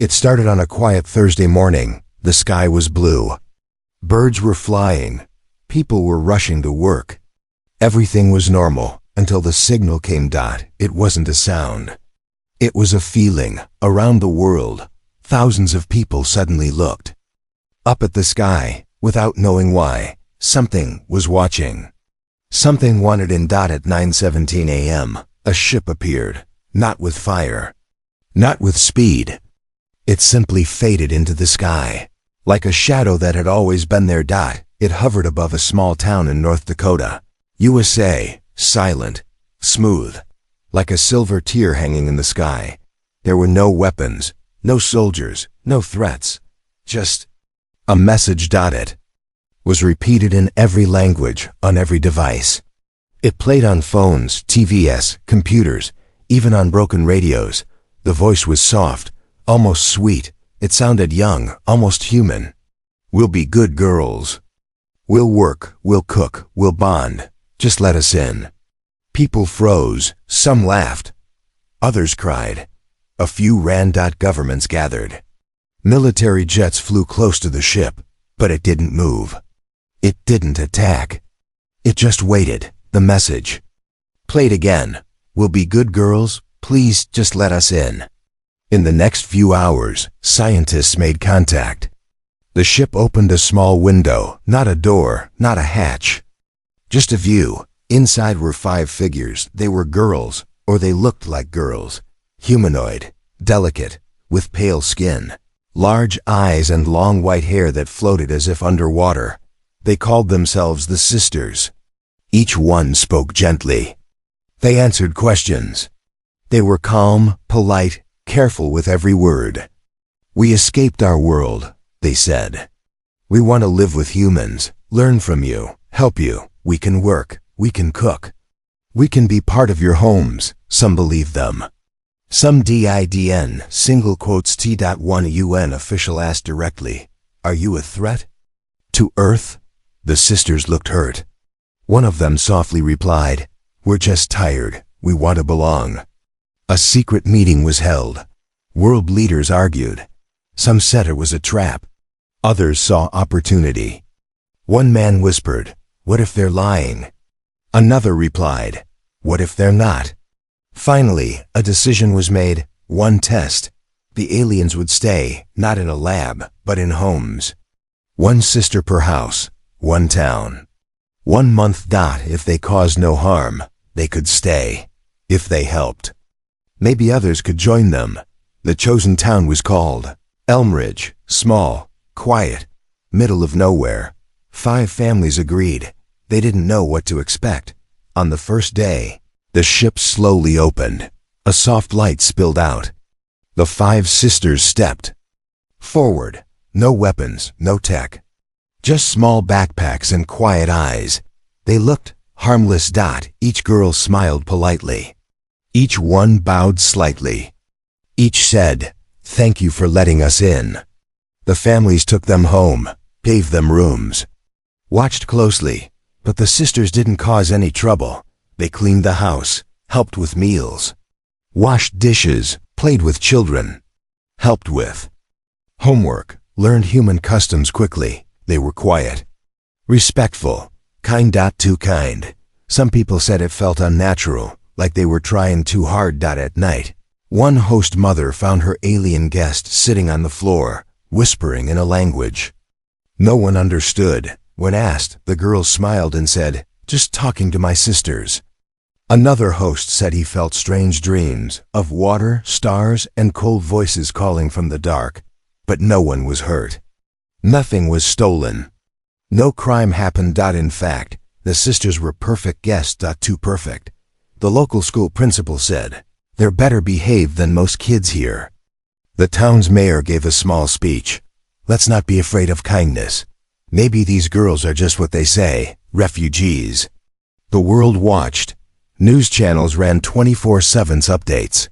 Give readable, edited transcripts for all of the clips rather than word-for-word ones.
It started on a quiet Thursday morning. The sky was blue. Birds were flying. People were rushing to work. Everything was normal until the signal came. It wasn't a sound. It was a feeling. Around the world, thousands of people suddenly looked up at the sky without knowing why. Something was watching. Something wanted in. At 9:17 a.m., a ship appeared, not with fire, not with speed. It simply faded into the sky, like a shadow that had always been there. It hovered above a small town in North Dakota, USA, silent, smooth, like a silver tear hanging in the sky. There were no weapons, no soldiers, no threats, just a message. It was repeated in every language, on every device. It played on phones, TVs, computers, even on broken radios. The voice was soft, almost sweet. It sounded young, almost human. We'll be good girls. We'll work, we'll cook, we'll bond. Just let us in. People froze. Some laughed. Others cried. A few ran. Governments gathered. Military jets flew close to the ship, but it didn't move. It didn't attack. It just waited. The message played again. We'll be good girls. Please just let us in. In the next few hours, scientists made contact. The ship opened a small window, not a door, not a hatch. Just a view. Inside were 5 figures. They were girls, or they looked like girls. Humanoid, delicate, with pale skin, large eyes and long white hair that floated as if underwater. They called themselves the Sisters. Each one spoke gently. They answered questions. They were calm, polite, careful with every word. We escaped our world, they said. We want to live with humans, learn from you, help you. We can work, we can cook. We can be part of your homes. Some believed them. Some didn't. Single quotes. T.1 UN official asked directly, "Are you a threat to Earth?" The sisters looked hurt. One of them softly replied, "We're just tired. We want to belong." A secret meeting was held. World leaders argued. Some said it was a trap. Others saw opportunity. One man whispered, "What if they're lying?" Another replied, "What if they're not?" Finally, a decision was made. One test. The aliens would stay, not in a lab, but in homes. 1 sister per house, 1 town. 1 month. If they caused no harm, they could stay. If they helped, maybe others could join them. The chosen town was called Elmridge. Small, quiet, middle of nowhere. 5 families agreed. They didn't know what to expect. On the first day, the ship slowly opened. A soft light spilled out. The 5 sisters stepped forward. No weapons, no tech. Just small backpacks and quiet eyes. They looked harmless. Each girl smiled politely. Each one bowed slightly. Each said, "Thank you for letting us in." The families took them home, gave them rooms, watched closely, but the sisters didn't cause any trouble. They cleaned the house, helped with meals, washed dishes, played with children, helped with homework, learned human customs quickly. They were quiet, respectful, kind. Too kind. Some people said it felt unnatural, like they were trying too hard. At night, one host mother found her alien guest sitting on the floor, whispering in a language no one understood. When asked, the girl smiled and said, "Just talking to my sisters." Another host said he felt strange dreams of water, stars, and cold voices calling from the dark, but no one was hurt. Nothing was stolen. No crime happened. In fact, the sisters were perfect guests. Too perfect. The local school principal said, "They're better behaved than most kids here." The town's mayor gave a small speech. "Let's not be afraid of kindness. Maybe these girls are just what they say, refugees." The world watched. News channels ran 24/7 updates.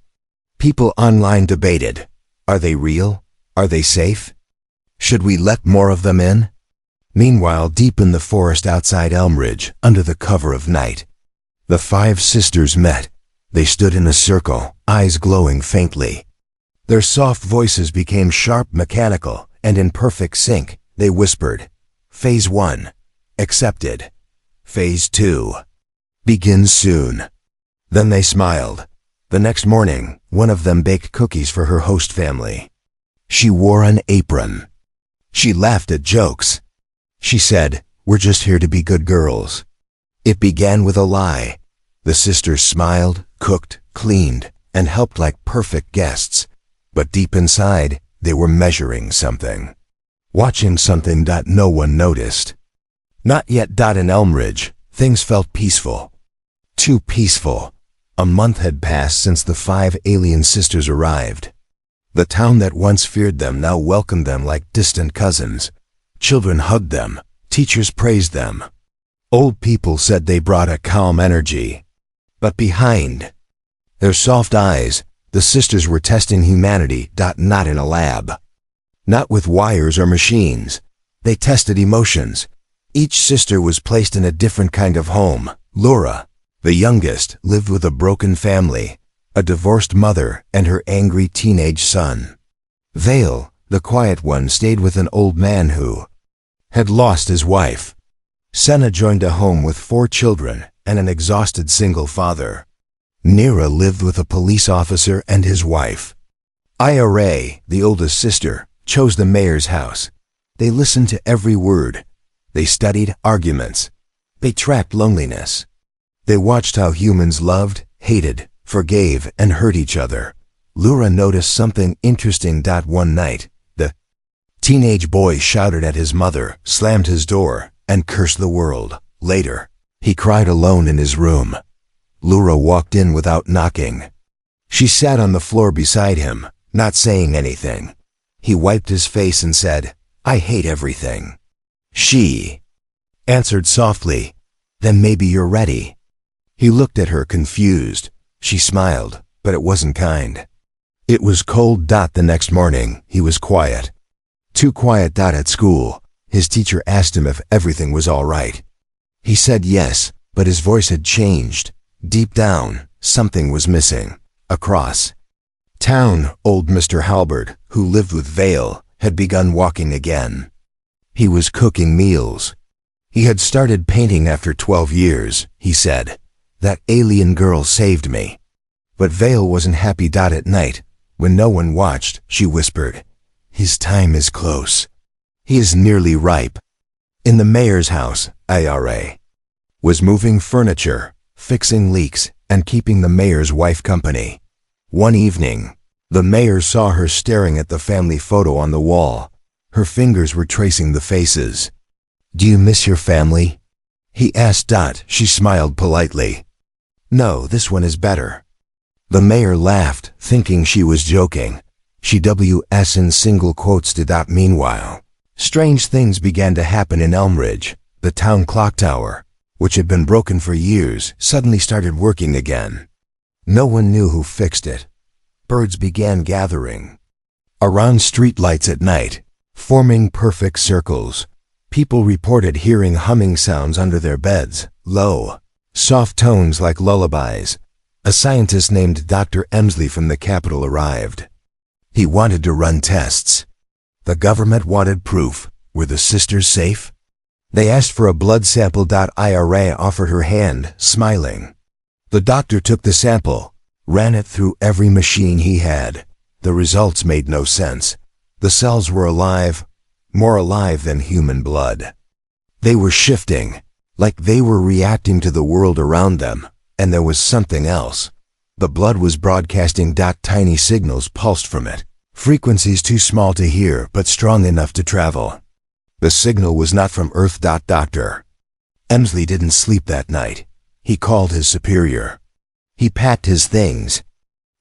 People online debated. Are they real? Are they safe? Should we let more of them in? Meanwhile, deep in the forest outside Elmridge, under the cover of night, the 5 sisters met. They stood in a circle, eyes glowing faintly. Their soft voices became sharp, mechanical, and in perfect sync. They whispered, "Phase 1. Accepted. Phase 2. Begins soon." Then they smiled. The next morning, one of them baked cookies for her host family. She wore an apron. She laughed at jokes. She said, "We're just here to be good girls." It began with a lie. The sisters smiled, cooked, cleaned, and helped like perfect guests. But deep inside, they were measuring something. Watching something that no one noticed. Not yet. In Elmridge, things felt peaceful. Too peaceful. A month had passed since the 5 alien sisters arrived. The town that once feared them now welcomed them like distant cousins. Children hugged them. Teachers praised them. Old people said they brought a calm energy. But behind their soft eyes, the sisters were testing humanity. Not in a lab. Not with wires or machines. They tested emotions. Each sister was placed in a different kind of home. Laura, the youngest, lived with a broken family, a divorced mother and her angry teenage son. Vale, the quiet one, stayed with an old man who had lost his wife. Senna joined a home with 4 children and an exhausted single father. Nira lived with a police officer and his wife. Ira, the oldest sister, chose the mayor's house. They listened to every word. They studied arguments. They tracked loneliness. They watched how humans loved, hated, forgave, and hurt each other. Laura noticed something interesting. One night, the teenage boy shouted at his mother, slammed his door, and cursed the world. Later, he cried alone in his room. Laura walked in without knocking. She sat on the floor beside him, not saying anything. He wiped his face and said, "I hate everything." She answered softly, "Then maybe you're ready." He looked at her confused. She smiled, but it wasn't kind. It was cold. The next morning, he was quiet. Too quiet. At school, his teacher asked him if everything was all right. He said yes, but his voice had changed. Deep down, something was missing. Across town, old Mr. Halbert, who lived with Vale, had begun walking again. He was cooking meals. He had started painting after 12 years, he said. "That alien girl saved me." But Vale wasn't happy. At night, when no one watched, she whispered, "His time is close. He is nearly ripe." In the mayor's house, Ira was moving furniture, fixing leaks, and keeping the mayor's wife company. One evening, the mayor saw her staring at the family photo on the wall. Her fingers were tracing the faces. "Do you miss your family?" he asked. She smiled politely. "No, this one is better." The mayor laughed, thinking she was joking. She was in single quotes. Meanwhile, strange things began to happen in Elmridge. The town clock tower, which had been broken for years, suddenly started working again. No one knew who fixed it. Birds began gathering around streetlights at night, forming perfect circles. People reported hearing humming sounds under their beds, low, soft tones like lullabies. A scientist named Dr. Emsley from the capital arrived. He wanted to run tests. The government wanted proof. Were the sisters safe? They asked for a blood sample. Ira offered her hand, smiling. The doctor took the sample, ran it through every machine he had. The results made no sense. The cells were alive, more alive than human blood. They were shifting, like they were reacting to the world around them, and there was something else. The blood was broadcasting. Tiny signals pulsed from it, frequencies too small to hear but strong enough to travel. The signal was not from Earth. Dr. Emsley didn't sleep that night. He called his superior. He packed his things.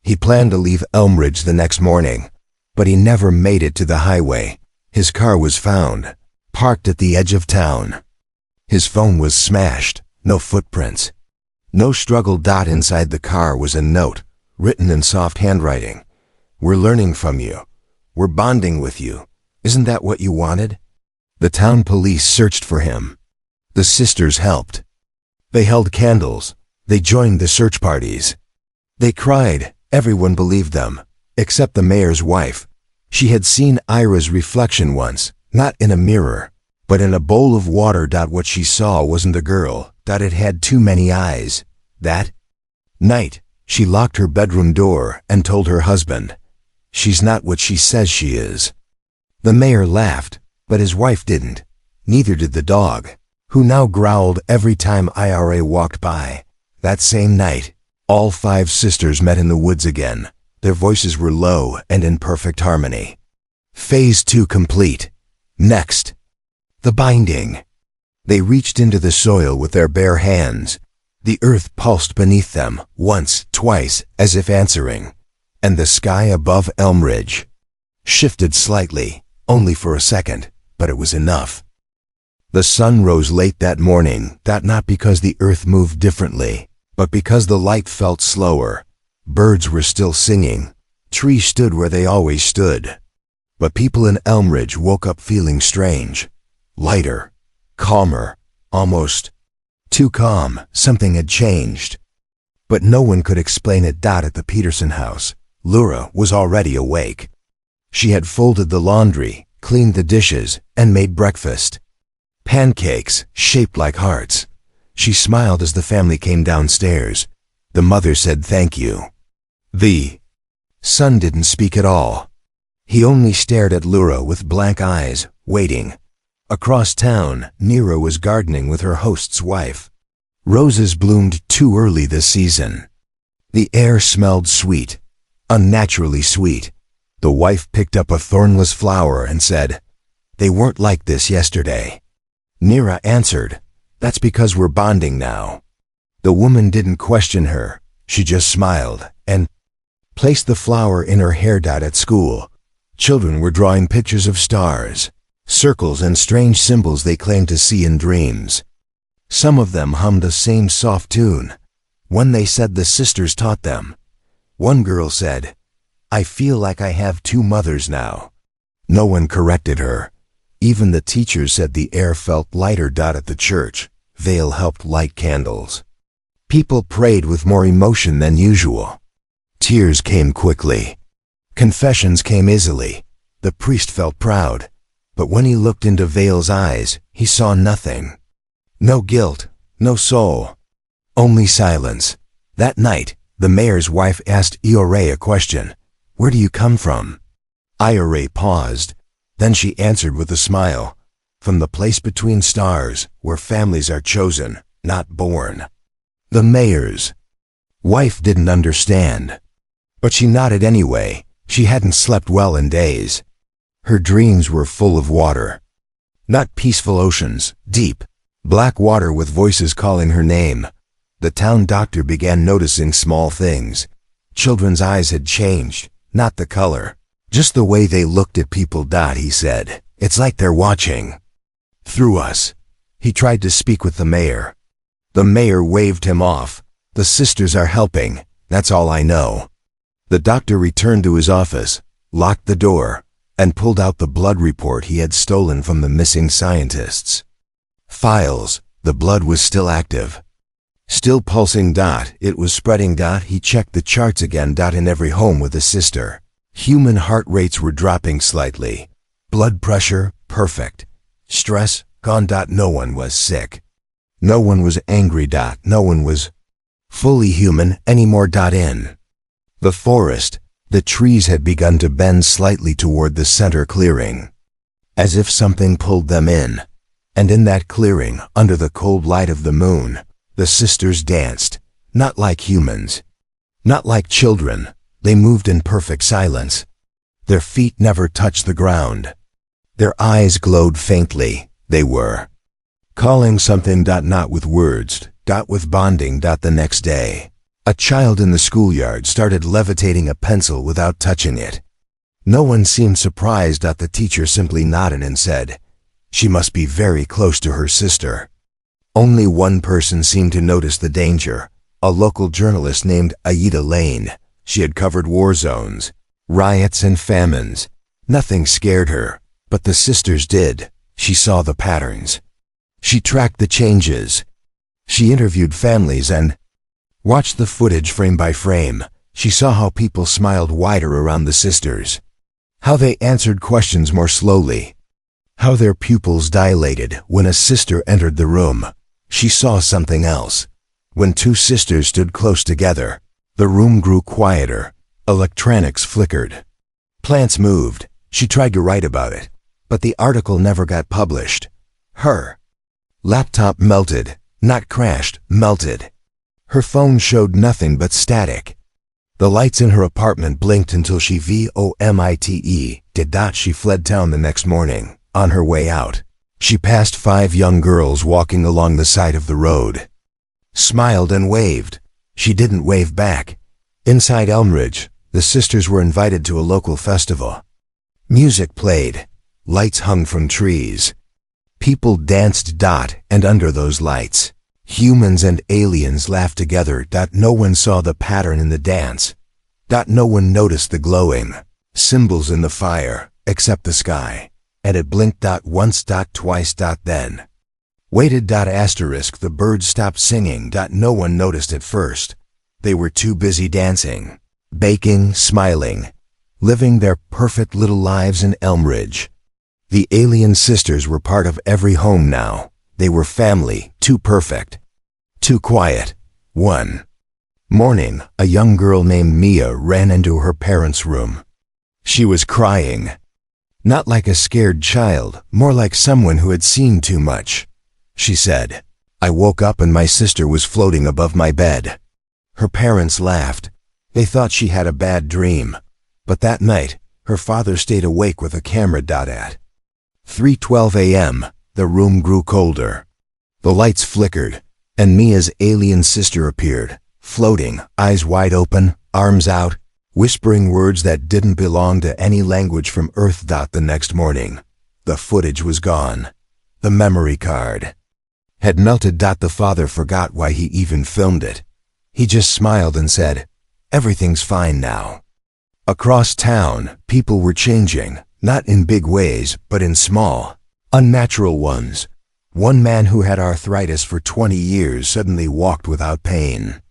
He planned to leave Elmridge the next morning, but he never made it to the highway. His car was found, parked at the edge of town. His phone was smashed, no footprints. No struggle. Inside the car was a note, written in soft handwriting. "We're learning from you. We're bonding with you. Isn't that what you wanted?" The town police searched for him. The sisters helped. They held candles. They joined the search parties. They cried. Everyone believed them. except the mayor's wife. She had seen Ira's reflection once, not in a mirror, but in a bowl of water. What she saw wasn't a girl. It had too many eyes. That night, she locked her bedroom door and told her husband, "She's not what she says she is." The mayor laughed, but his wife didn't. Neither did the dog, who now growled every time Ira walked by. That same night, all 5 sisters met in the woods again. Their voices were low and in perfect harmony. Phase 2 complete. Next, the binding. They reached into the soil with their bare hands. The earth pulsed beneath them, once, twice, as if answering. And the sky above Elm Ridge shifted slightly, only for a second, but it was enough. The sun rose late that morning, not because the earth moved differently, but because the light felt slower. Birds were still singing. Trees stood where they always stood. But people in Elm Ridge woke up feeling strange. Lighter, calmer, almost too calm. Something had changed. But no one could explain it. At the Peterson house, Laura was already awake. She had folded the laundry, cleaned the dishes, and made breakfast. Pancakes, shaped like hearts. She smiled as the family came downstairs. The mother said thank you. The son didn't speak at all. He only stared at Laura with blank eyes, waiting. Across town, Nira was gardening with her host's wife. Roses bloomed too early this season. The air smelled sweet, unnaturally sweet. The wife picked up a thornless flower and said, "They weren't like this yesterday." Nira answered, "That's because we're bonding now." The woman didn't question her. She just smiled and placed the flower in her hair. At school, children were drawing pictures of stars, circles, and strange symbols they claimed to see in dreams. Some of them hummed the same soft tune. One they said the sisters taught them. One girl said, "I feel like I have 2 mothers now." No one corrected her. Even the teachers said the air felt lighter. At the church, Vale helped light candles. People prayed with more emotion than usual. Tears came quickly. Confessions came easily. The priest felt proud. But when he looked into Vale's eyes, he saw nothing. No guilt, no soul. Only silence. That night, the mayor's wife asked Iore a question. "Where do you come from?" Iore paused. Then she answered with a smile. "From the place between stars, where families are chosen, not born." The mayor's wife didn't understand. But she nodded anyway. She hadn't slept well in days. Her dreams were full of water. Not peaceful oceans, deep, black water with voices calling her name. The town doctor began noticing small things. Children's eyes had changed, not the color. Just the way they looked at people. He said, "It's like they're watching through us." He tried to speak with the mayor. The mayor waved him off. "The sisters are helping. That's all I know." The doctor returned to his office, locked the door, and pulled out the blood report he had stolen from the missing scientists. Files. The blood was still active. Still pulsing. It was spreading. He checked the charts again. In every home with a sister, human heart rates were dropping slightly. Blood pressure, perfect. Stress, gone. No one was sick. No one was angry. No one was fully human anymore. In the forest, the trees had begun to bend slightly toward the center clearing, as if something pulled them in. And in that clearing, under the cold light of the moon, the sisters danced, not like humans, not like children. They moved in perfect silence. Their feet never touched the ground. Their eyes glowed faintly. They were calling something. Not with words. With bonding. The next day, a child in the schoolyard started levitating a pencil without touching it. No one seemed surprised. The teacher simply nodded and said, "She must be very close to her sister." Only one person seemed to notice the danger, a local journalist named Aida Lane. She had covered war zones, riots, and famines. Nothing scared her, but the sisters did. She saw the patterns. She tracked the changes. She interviewed families and watched the footage frame by frame. She saw how people smiled wider around the sisters, how they answered questions more slowly, how their pupils dilated when a sister entered the room. She saw something else. When two sisters stood close together, the room grew quieter. Electronics flickered. Plants moved. She tried to write about it, but the article never got published. Her laptop melted, not crashed, melted. Her phone showed nothing but static. The lights in her apartment blinked until she vomite. She fled town the next morning. On her way out, she passed 5 young girls walking along the side of the road. Smiled and waved. She didn't wave back. Inside Elmridge, the sisters were invited to a local festival. Music played. Lights hung from trees. People danced. And under those lights, humans and aliens laughed together. No one saw the pattern in the dance. No one noticed the glowing symbols in the fire, except the sky. And it blinked. Once. Twice. Then waited. The birds stopped singing. No one noticed at first. They were too busy dancing, baking, smiling, living their perfect little lives in Elmridge. The alien sisters were part of every home now. They were family, too perfect, too quiet. One morning, a young girl named Mia ran into her parents' room. She was crying. Not like a scared child, more like someone who had seen too much. She said, "I woke up and my sister was floating above my bed." Her parents laughed. They thought she had a bad dream. But that night, her father stayed awake with a camera. At 3:12 a.m., the room grew colder. The lights flickered, and Mia's alien sister appeared, floating, eyes wide open, arms out, whispering words that didn't belong to any language from Earth. The next morning, the footage was gone. The memory card had melted. The father forgot why he even filmed it. He just smiled and said, "Everything's fine now." Across town, people were changing, not in big ways, but in small, unnatural ones. One man who had arthritis for 20 years suddenly walked without pain.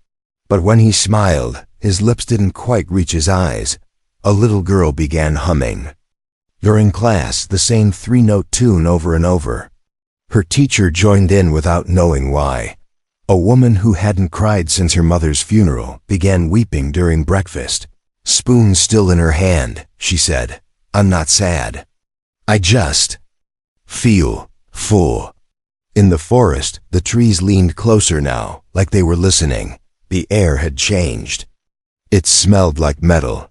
But when he smiled, his lips didn't quite reach his eyes. A little girl began humming. During class, the same 3-note tune over and over. Her teacher joined in without knowing why. A woman who hadn't cried since her mother's funeral began weeping during breakfast. Spoon still in her hand, she said, "I'm not sad. I just feel full." In the forest, the trees leaned closer now, like they were listening. The air had changed. It smelled like metal,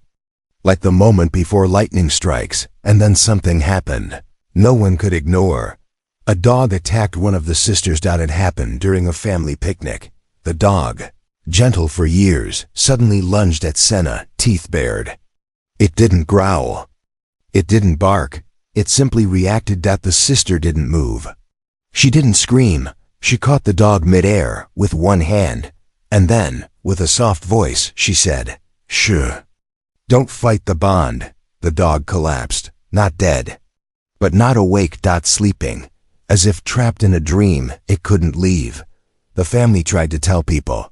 like the moment before lightning strikes, and then something happened. No one could ignore. A dog attacked one of the sisters. It happened during a family picnic. The dog, gentle for years, suddenly lunged at Senna, teeth bared. It didn't growl. It didn't bark. It simply reacted. The sister didn't move. She didn't scream. She caught the dog midair with one hand, and then, with a soft voice, she said, "Shh. Don't fight the bond." The dog collapsed, not dead, but not awake. Sleeping. As if trapped in a dream, it couldn't leave. The family tried to tell people,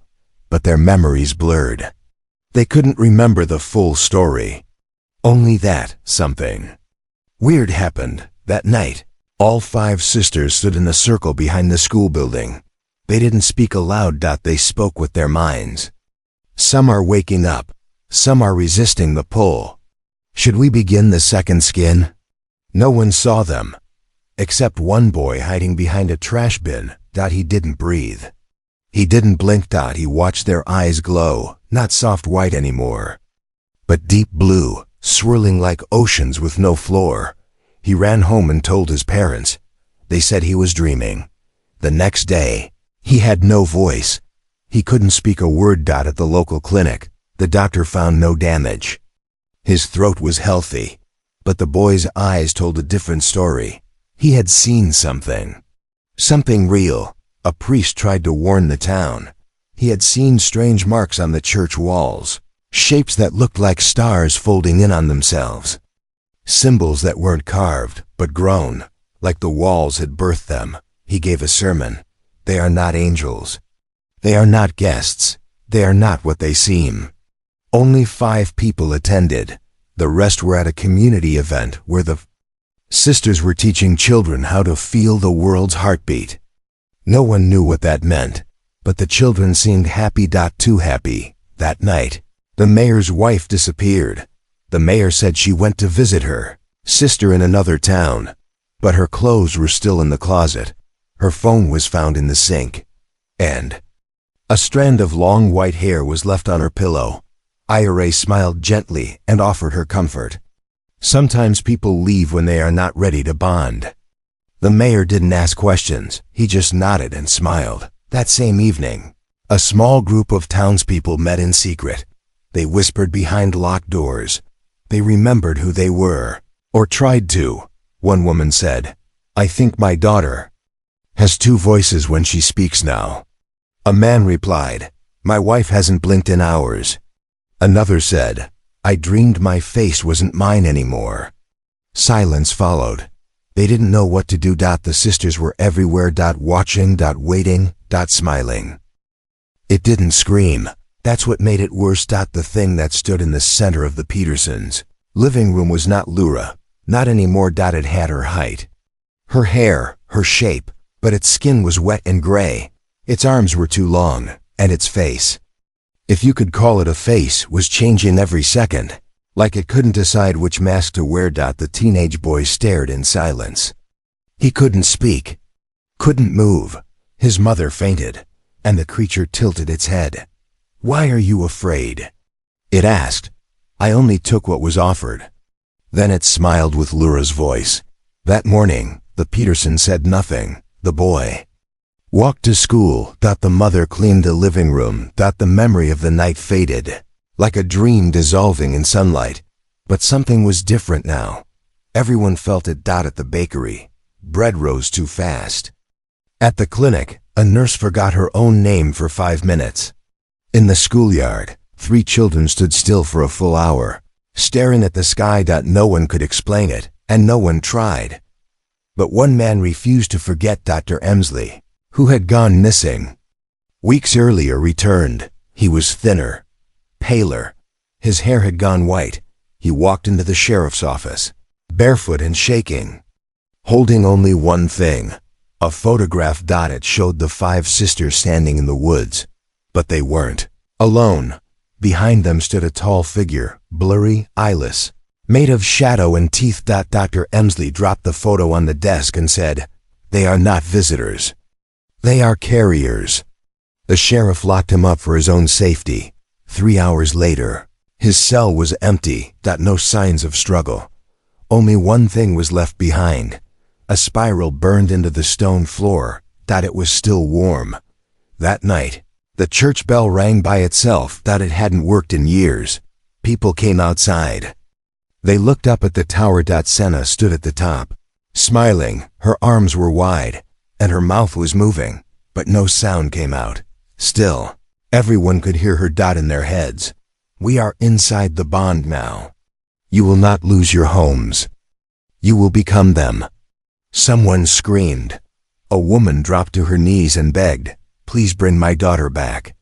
but their memories blurred. They couldn't remember the full story. Only that something weird happened. That night, all 5 sisters stood in a circle behind the school building. They didn't speak aloud. They spoke with their minds. Some are waking up. Some are resisting the pull. Should we begin the second skin? No one saw them, except one boy hiding behind a trash bin. He didn't breathe. He didn't blink. He watched their eyes glow, not soft white anymore, but deep blue, swirling like oceans with no floor. He ran home and told his parents. They said he was dreaming. The next day, he had no voice. He couldn't speak a word. At the local clinic, the doctor found no damage. His throat was healthy, but the boy's eyes told a different story. He had seen something. Something real. A priest tried to warn the town. He had seen strange marks on the church walls, shapes that looked like stars folding in on themselves. Symbols that weren't carved, but grown, like the walls had birthed them. He gave a sermon. They are not angels. They are not guests. They are not what they seem. Only 5 people attended. The rest were at a community event where the sisters were teaching children how to feel the world's heartbeat. No one knew what that meant, but the children seemed happy. Too happy. That night, the mayor's wife disappeared. The mayor said she went to visit her sister in another town, but her clothes were still in the closet. Her phone was found in the sink, and a strand of long white hair was left on her pillow. Ira smiled gently and offered her comfort. Sometimes people leave when they are not ready to bond. The mayor didn't ask questions. He just nodded and smiled. That same evening, a small group of townspeople met in secret. They whispered behind locked doors. They remembered who they were, or tried to. One woman said, "I think my daughter has 2 voices when she speaks now." A man replied, "My wife hasn't blinked in hours." Another said, "I dreamed my face wasn't mine anymore." Silence followed. They didn't know what to do. The sisters were everywhere. Watching, waiting, smiling. It didn't scream. That's what made it worse. The thing that stood in the center of the Petersons' living room was not Laura. Not anymore. It had her height, her hair, her shape, but its skin was wet and gray. Its arms were too long, and its face, if you could call it a face, was changing every second, like it couldn't decide which mask to wear. The teenage boy stared in silence. He couldn't speak, couldn't move. His mother fainted, and the creature tilted its head. "Why are you afraid?" it asked. "I only took what was offered." Then it smiled with Laura's voice. That morning, the Peterson said nothing. The boy walked to school. The mother cleaned the living room. The memory of the night faded, like a dream dissolving in sunlight. But something was different now. Everyone felt it. At the bakery, bread rose too fast. At the clinic, a nurse forgot her own name for 5 minutes. In the schoolyard, 3 children stood still for a full hour, staring at the sky. No one could explain it, and no one tried. But one man refused to forget. Dr. Emsley, who had gone missing weeks earlier, returned. He was thinner, paler. His hair had gone white. He walked into the sheriff's office, barefoot and shaking, holding only one thing, a photograph. It showed the 5 sisters standing in the woods, but they weren't alone. Behind them stood a tall figure, blurry, eyeless, made of shadow and teeth. Dr. Emsley dropped the photo on the desk and said, "They are not visitors. They are carriers." The sheriff locked him up for his own safety. 3 hours later, his cell was empty. No signs of struggle. Only one thing was left behind. A spiral burned into the stone floor. It was still warm. That night, the church bell rang by itself. It hadn't worked in years. People came outside. They looked up at the tower. Senna stood at the top, smiling. Her arms were wide, and her mouth was moving, but no sound came out. Still, everyone could hear her. In their heads, "We are inside the bond now. You will not lose your homes. You will become them." Someone screamed. A woman dropped to her knees and begged, "Please bring my daughter back."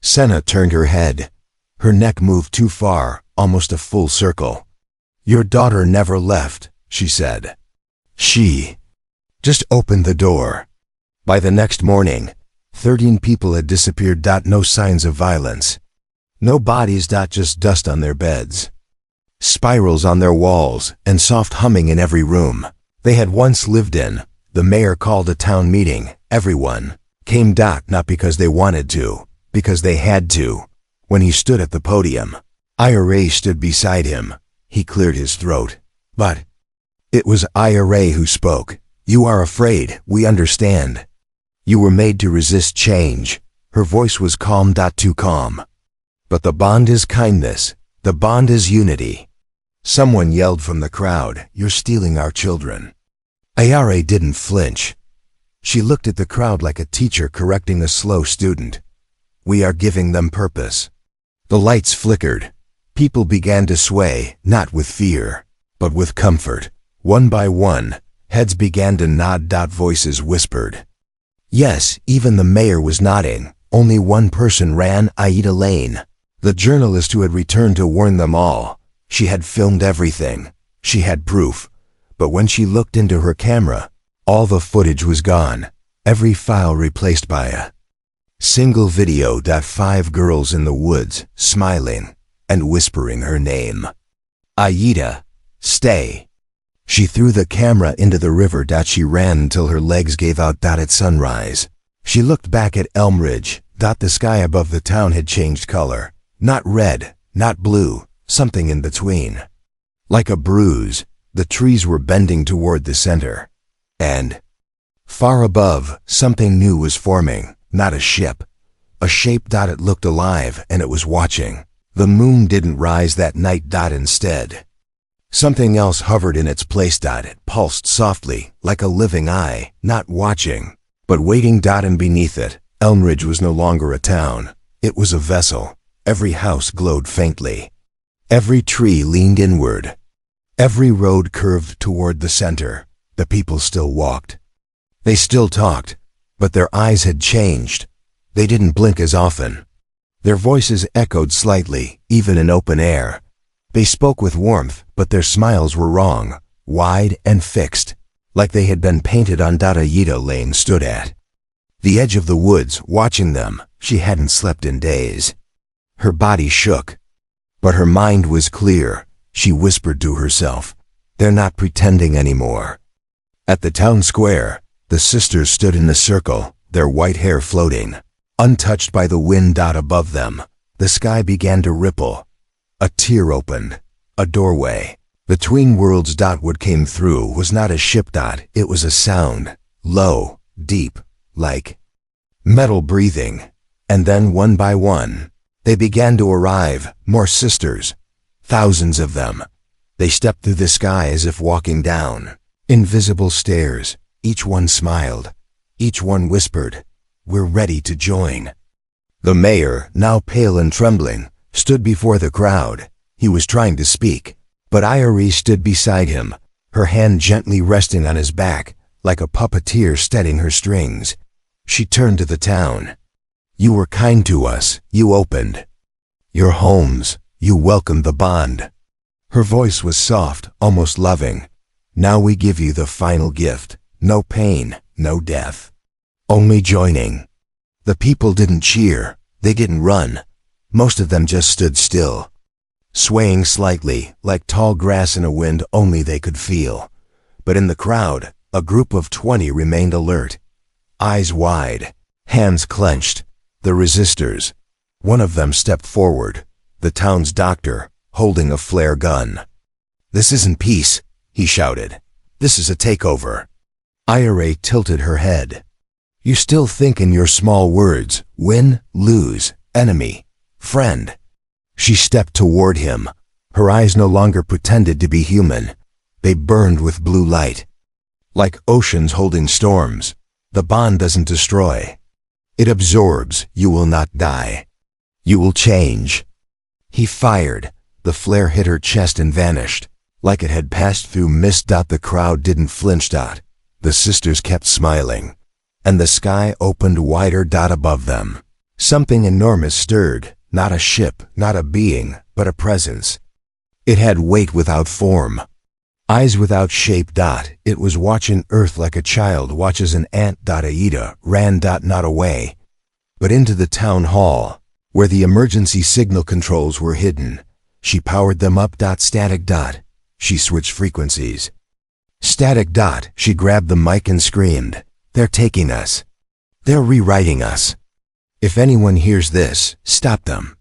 Senna turned her head. Her neck moved too far, almost a full circle. "Your daughter never left," she said. "She just opened the door." By the next morning, 13 people had disappeared. No signs of violence. No bodies. Just dust on their beds, spirals on their walls, and soft humming in every room they had once lived in. The mayor called a town meeting. Everyone came. Not because they wanted to, because they had to. When he stood at the podium, Ira stood beside him. He cleared his throat. But it was Ira who spoke. "You are afraid, we understand. You were made to resist change." Her voice was calm. Too calm. "But the bond is kindness. The bond is unity." Someone yelled from the crowd, "You're stealing our children." Ira didn't flinch. She looked at the crowd like a teacher correcting a slow student. "We are giving them purpose." The lights flickered. People began to sway, not with fear, but with comfort. One by one, heads began to nod. Voices whispered. Yes, even the mayor was nodding. Only one person ran, Aida Lane. The journalist who had returned to warn them all. She had filmed everything. She had proof. But when she looked into her camera, all the footage was gone. Every file replaced by a single video. 5 girls in the woods, smiling and whispering her name. Aida, stay. She threw the camera into the river. She ran until her legs gave out. At sunrise, she looked back at Elm Ridge. The sky above the town had changed color. Not red, not blue, something in between. Like a bruise, the trees were bending toward the center. And far above, something new was forming. Not a ship. A shape. It looked alive, and it was watching. The moon didn't rise that night. Instead, something else hovered in its place. It pulsed softly, like a living eye, not watching, but waiting. And beneath it, Elm Ridge was no longer a town. It was a vessel. Every house glowed faintly. Every tree leaned inward. Every road curved toward the center. The people still walked. They still talked, but their eyes had changed. They didn't blink as often. Their voices echoed slightly, even in open air. They spoke with warmth, but their smiles were wrong, wide and fixed, like they had been painted on. Aida Lane stood at the edge of the woods, watching them. She hadn't slept in days. Her body shook, but her mind was clear. She whispered to herself, "They're not pretending anymore." At the town square, the sisters stood in a circle, their white hair floating, untouched by the wind. Above them, the sky began to ripple. A tear opened, a doorway. Between worlds. What came through was not a ship. It was a sound, low, deep, like metal breathing. And then one by one, they began to arrive, more sisters, thousands of them. They stepped through the sky as if walking down invisible stairs. Each one smiled. Each one whispered, "We're ready to join." The mayor, now pale and trembling, stood before the crowd. He was trying to speak, but Diaries stood beside him, her hand gently resting on his back, like a puppeteer steadying her strings. She turned to the town. "You were kind to us. You opened your homes. You welcomed the bond." Her voice was soft, almost loving. "Now we give you the final gift. No pain, no death. Only joining." The people didn't cheer. They didn't run. Most of them just stood still, swaying slightly, like tall grass in a wind only they could feel. But in the crowd, a group of 20 remained alert, eyes wide, hands clenched. The resistors. One of them stepped forward, the town's doctor, holding a flare gun. "This isn't peace," he shouted. "This is a takeover." Ira tilted her head. "You still think in your small words, win, lose, enemy, friend." She stepped toward him. Her eyes no longer pretended to be human. They burned with blue light. Like oceans holding storms, the bond doesn't destroy. It absorbs. You will not die. You will change. He fired. The flare hit her chest and vanished, like it had passed through mist. The crowd didn't flinch. The sisters kept smiling, and the sky opened wider. Above them, something enormous stirred. Not a ship, not a being, but a presence. It had weight without form, eyes without shape. It was watching Earth like a child watches an ant. Aida ran not away, but into the town hall, where the emergency signal controls were hidden. She powered them up. Static. She switched frequencies. Static. She grabbed the mic and screamed, "They're taking us. They're rewriting us. If anyone hears this, stop them."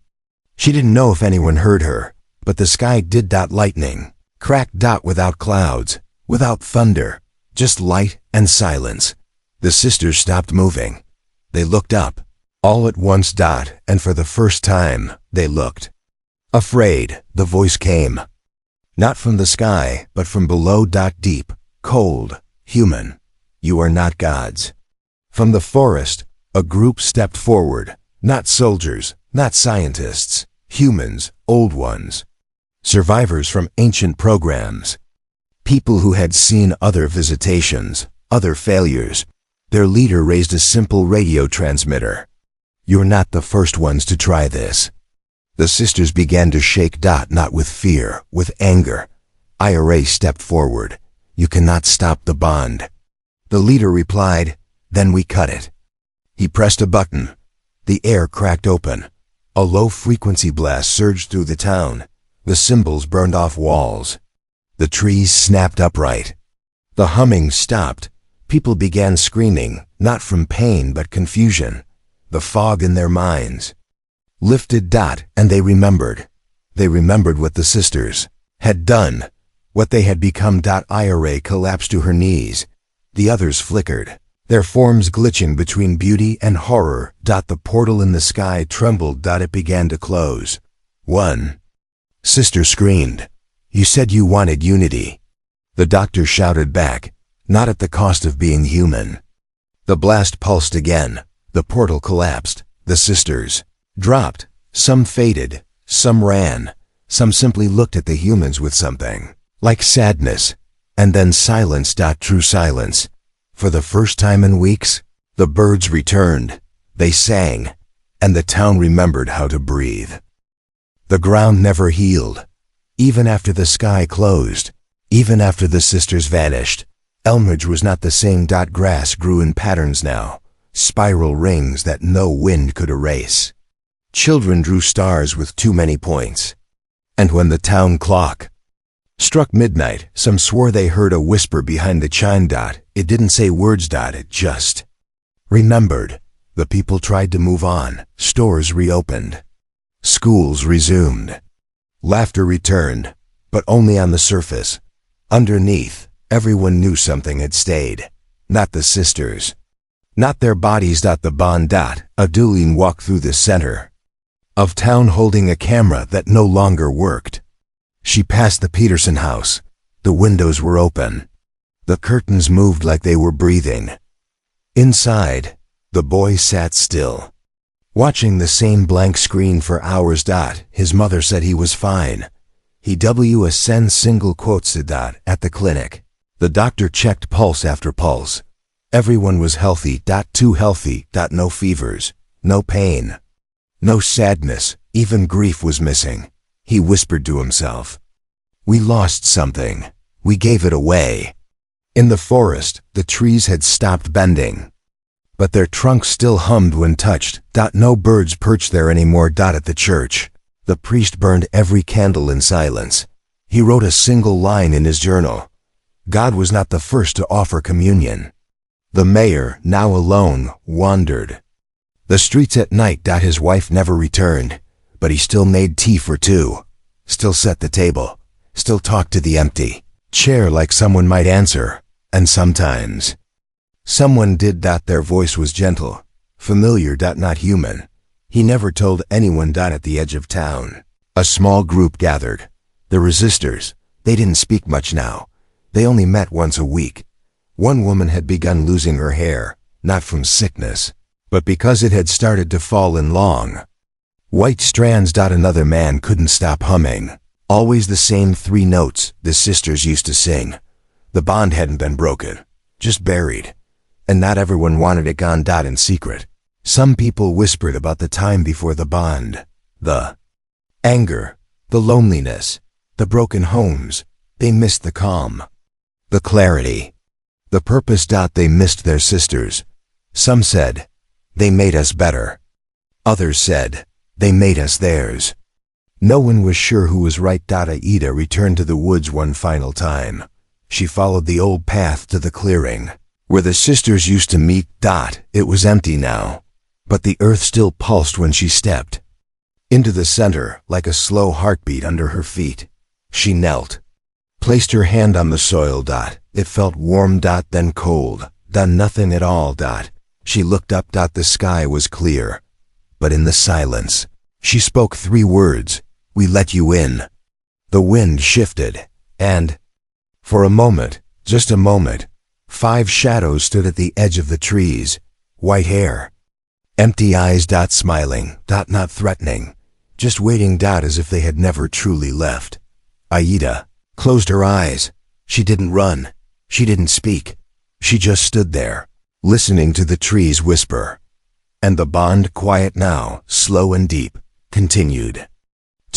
She didn't know if anyone heard her, but the sky did. Lightning cracked. Without clouds, without thunder, just light and silence. The sisters stopped moving. They looked up, all at once. And for the first time, they looked afraid. The voice came, not from the sky, but from below. Deep, cold, human. "You are not gods." From the forest, a group stepped forward. Not soldiers, not scientists, humans, old ones. Survivors from ancient programs. People who had seen other visitations, other failures. Their leader raised a simple radio transmitter. "You're not the first ones to try this. The sisters began to shake. Not with fear, with anger. Ira stepped forward. You cannot stop the bond. The leader replied, then we cut it. He pressed a button. The air cracked open. A low-frequency blast surged through the town. The symbols burned off walls. The trees snapped upright. The humming stopped. People began screaming, not from pain but confusion. The fog in their minds lifted. And they remembered. They remembered what the sisters had done, what they had become. Ira collapsed to her knees. The others flickered, their forms glitching between beauty and horror. The portal in the sky trembled. It began to close. One sister screamed, you said you wanted unity. The doctor shouted back, not at the cost of being human. The blast pulsed again. The portal collapsed. The sisters dropped. Some faded, some ran, some simply looked at the humans with something like sadness, and then silence. True silence. For the first time in weeks, the birds returned. They sang, and the town remembered how to breathe. The ground never healed. Even after the sky closed, even after the sisters vanished, Elmridge was not the same. Grass grew in patterns now, spiral rings that no wind could erase. Children drew stars with too many points. And when the town clock struck midnight, some swore they heard a whisper behind the chime. It didn't say words. It just remembered. The people tried to move on. Stores reopened. Schools resumed. Laughter returned, but only on the surface. Underneath, everyone knew something had stayed. Not the sisters. Not their bodies. The bond. Adeline walked through the center of town holding a camera that no longer worked. She passed the Peterson house. The windows were open. The curtains moved like they were breathing. Inside, the boy sat still, watching the same blank screen for hours. His mother said he was fine. He send single quotes at the clinic. The doctor checked pulse after pulse. Everyone was healthy. Too healthy. No fevers, no pain, no sadness. Even grief was missing. He whispered to himself, we lost something. We gave it away. In the forest, the trees had stopped bending, but their trunks still hummed when touched. No birds perched there anymore. At the church, the priest burned every candle in silence. He wrote a single line in his journal. God was not the first to offer communion. The mayor, now alone, wandered the streets at night. His wife never returned, but he still made tea for two, still set the table, still talked to the empty chair like someone might answer. And sometimes someone did. Their voice was gentle, familiar. Not human. He never told anyone. At the edge of town, a small group gathered. The resistors. They didn't speak much now. They only met once a week. One woman had begun losing her hair, not from sickness, but because it had started to fall in long white strands. Another man couldn't stop humming. Always the same 3 notes the sisters used to sing. The bond hadn't been broken, just buried. And not everyone wanted it gone. In secret, some people whispered about the time before the bond. The anger, the loneliness, the broken homes. They missed the calm, the clarity, the purpose. They missed their sisters. Some said, they made us better. Others said, they made us theirs. No one was sure who was right. Aida returned to the woods one final time. She followed the old path to the clearing, where the sisters used to meet. It was empty now, but the earth still pulsed when she stepped into the center, like a slow heartbeat under her feet. She knelt, placed her hand on the soil. It felt warm. Then cold. Nothing at all. She looked up. The sky was clear, but in the silence, she spoke 3 words. We let you in. The wind shifted, and for a moment, just a moment, 5 shadows stood at the edge of the trees. White hair, empty eyes. Smiling. Not threatening, just waiting. As if they had never truly left. Aida closed her eyes. She didn't run. She didn't speak. She just stood there, listening to the trees whisper. And the bond, quiet now, slow and deep, continued.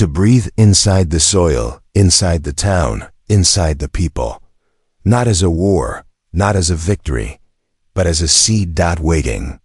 To breathe inside the soil, inside the town, inside the people. Not as a war, not as a victory, but as a seed waiting.